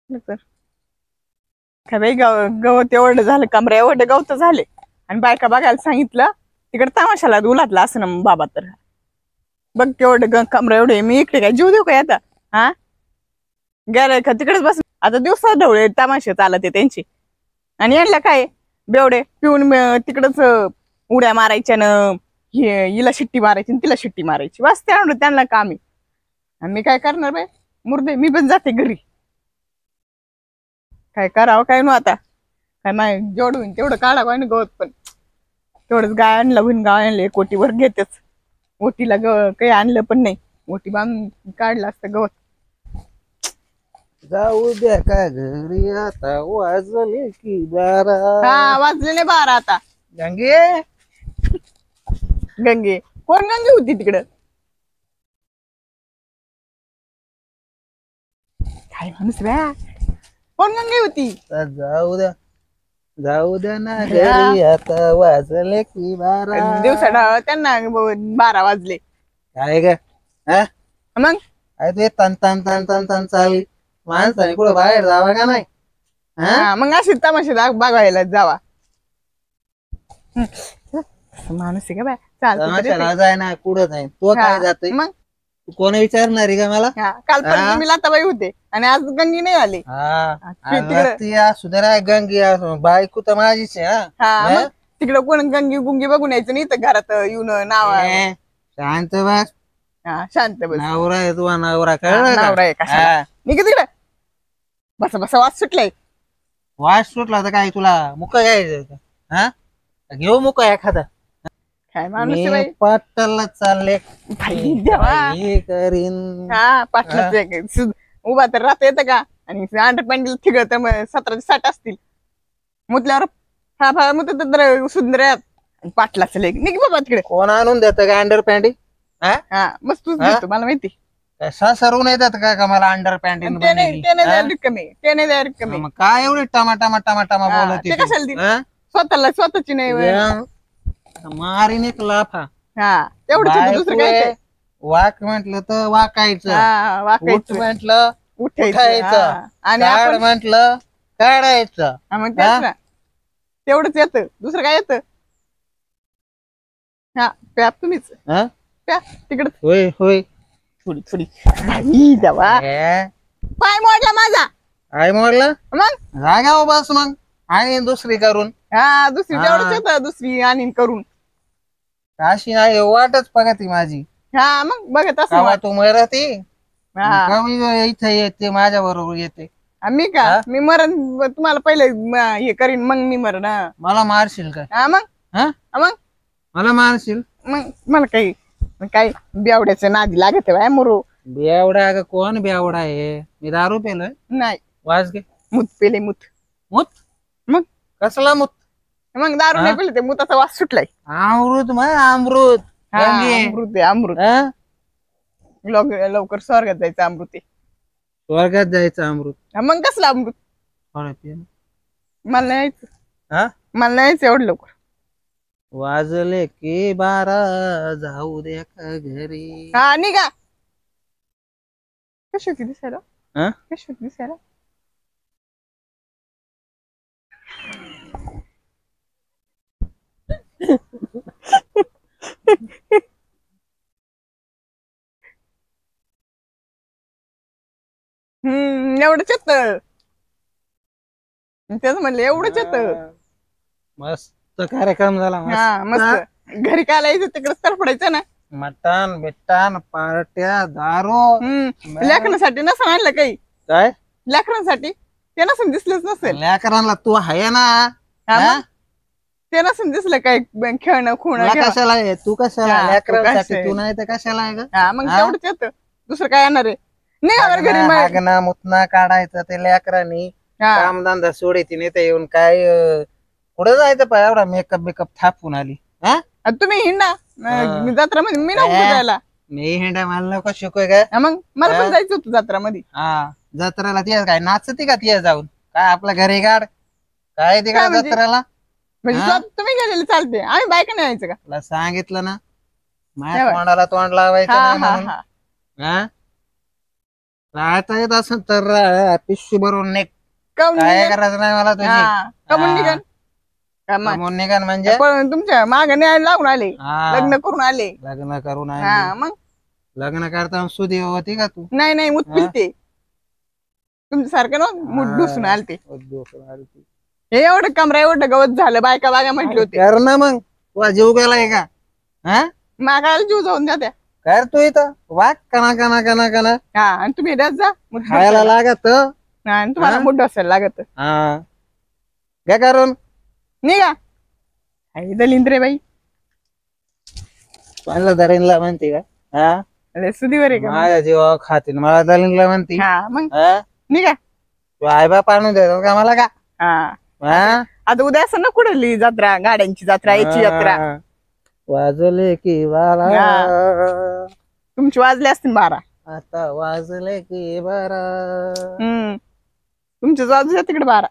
तर काय बाई गवत एवढं झालं, कमरे एवढे गवत झाले आणि बायका बघायला सांगितलं तिकडे तमाशाला उलातला असं ना बाबा. तर बघ तेवढं कमरे एवढे, मी इकडे काय जीव देऊ काय आता? हा गेलाय का तिकडेच बस. आता दिवसा ढवळे तमाशे चालत आहे त्यांची, आणि यांना काय बेवडे पिऊन तिकडच उड्या मारायच्या न हिला शिट्टी मारायची तिला शिट्टी मारायची, बस त्यांना काम आहे. आणि मी काय करणार बाई, मुर्दे मी पण जाते घरी. काय करावं काय नो आता, काय माय जेवढं होईन तेवढं काढा काय ना गवत. पण तेवढंच गाय आणलं होईन, गाय आणले कोटीवर घेतेच. ओटीला काही आणलं पण नाही, ओटी बांधून काढलं असतं गवत. जाऊ द्या का घरी आता वाजले की 12. हा वाजले नाही 12 आता. गंगे गंगे कोण गंगे होती तिकडं? काय माणूस बा, कोण गंगे होती? जाऊ द्या ना घरी आता वाजले की 12. दिवसा त्यांना 12 वाजले काय ग? मग ते तन तन तन तन तन चाल माणसाने कुठं बाहेर जावा का नाही? मग अशी तमाशे बघायला जावा. माणूस आहे का बाय, तमाशाला जाय ना कुठं जाईन तो काय जातोय? मग कोण विचारणार आहे का मला? काल पण मी लाताबाई होते आणि आज गंगी नाही आली. सुधारा गंगी बायको तर माझीच आहे. तिकडं कोण गंगी गुंगी बघून यायचं नाही तर घरात येऊन नाव. शांत बस, शांत बस. नवरा आहे तुझा, नवरा कळलं? नवरा आहे का? निघ तिकडं, बसा बसा वास सुटलाय. वास सुटला तर काय तुला मुका घ्यायचं? हा घेऊ मुका एखादा. काय माणूस पाटला चालले करीन. हा पाटला उभा तर राहता येतं का? आणि अंडर पॅन्डल थिगत 17-60 असतील मुतल्यावर फा मुत सुंदर पाटलाच लेक निघ बाबा तिकडे. कोण आणून देत का अंडर पॅन्ट? हा मस्त तूच देतो मला माहिती. सरवून येतात का मला अंडर पॅन्ट? ते नाही द्या रिकामी. काय एवढी टमाटा टमाटा बोलत ते कशाला दिली? स्वतःची नाही मारीन एक लाफा. हा तेवढं दुसरं काय? वाक म्हंटल तर वाकायचं, उठ म्हंटल उठायचं, आणि काढ म्हंटल काढायचं. मग तेवढंच येतं, दुसरं काय येतं? हा प्या तुम्हीच प्या तिकडं. होय होय थोडी थोडी देवा. पाय मोडला माझा. आई मोडला मग जागा बस मग आणि दुसरी करून. हा दुसरी तेवढंच येतं, दुसरी आणि करून. अशी नाही वाटच बघा ती माझी. हा मग बघत असं तू मरती इथे येते माझ्या बरोबर येते. मी का मी मरण तुम्हाला पहिले हे करीन मग मी मरण. मला मारशील काय? हा मग मला मारशील मग मला काही काही बेवड्याचं नादी लागत आहे मुरू. बेवडा अगं कोण बेवडा आहे? मी दारू पेलोय नाही. वाज घे. मूत पेले मूत. मग कसला मूत? मग दारू नाही पेले ते मुताचा वास सुटलाय. अमृत अमृत अमृत आहे अमृत. लवकर स्वर्गात जायचं अमृत आहे. स्वर्गात जायचं अमृत? मग कसलं अमृत? मला नाही यायचं. मला नाही यायचं एवढं लवकर. वाजले की 12 जाऊ दे का घरी. हा निघा. कशी होती दिसायला? कशी होती दिसायला? एवढंच येत. तेच म्हणलं एवढंच येत. मस्त कार्यक्रम झाला. हा मस्त. घरी काय यायचं तिकडे तरफडायचं ना. मटण बिट्टन पार्ट्या दारू. लेकरांसाठी नसेल आणलं काही? काय लेकरांसाठी? ते नसून दिसलंच नसेल. लेकरांना तू आहे ना. ते नसून दिसलं काय खेळणं खुणं कशाला आहे? तू कशाला लेकरांसाठी? तू नाही तर कशाला आहे ग? मग तेवढंच येतं, दुसरं काय येणार आहे? नाही घरी मागणं मुतना काढायचं ते लेकरांनी. कामधंदा सोडायची नाही तर येऊन काय कुठं जायचं पाय एवढा मेकअप बिकअप थापून आली. तुम्ही हिंडा जत्रामध्ये, मी नको जायला. मी हिंडा मला नको शिकोय का? मग मला पण जायचं होतं जत्रामध्ये. जत्राला ती काय नाचते का ती जाऊन? काय आपल्या घरी गाड काय ती काय जत्राला? म्हणजे तुम्ही गेलेले चालते, आम्ही बायका नाही यायचं का? तुला सांगितलं ना माझ्या तोंडाला तोंड लावायचं. राहता येत असं तर पिशवी भरून निघ. काहून काय निघाल? करायचं नाही मला तुझी. हा, काहून हा. निघाल? का मग? कमवून निघाल म्हणजे पण तुमच्या माग न्याय लागून आले, हा, लग्न करून आले. लग्न करून आली. हा मग लग्न करताना सुदी होती का तू? नाही नाही मूत पिलते तुमच्यासारखं ना, मूठ ढुसून आलते. हे एवढं कमरा एवढं गवत झालं, बायका बागा म्हटले होते कर ना मग, तुला जीव गेलाय का? हा, मागायला जीव जाऊन द्या त्या. कर तू इथं वाघ कना कना कना कना हा, आणि तुम्ही रस जा मूठ खायला ढोसायला. लागत. हा, आणि तुम्हाला हा? मूठ ढोसायला लागत. हा, काय करून निघा. आई दलिंद्रे बाई, पाहिलं दरीनला म्हणते का? हा, अरे सुधीवर आहे का मग? माझ्या जीवा खातील मला दरीनला म्हणते. हा मग हा, निघा. तू आई बाप आणून देतो का मला का? हा, हा? आता उद्या असं ना कुठली जत्रा, गाड्यांची जत्रा, याची जत्रा. हा. वाजले की बारा, तुमची वाजले असतील 12. आता वाजले की बारा. तुमच्या वाजू द्या तिकडे 12.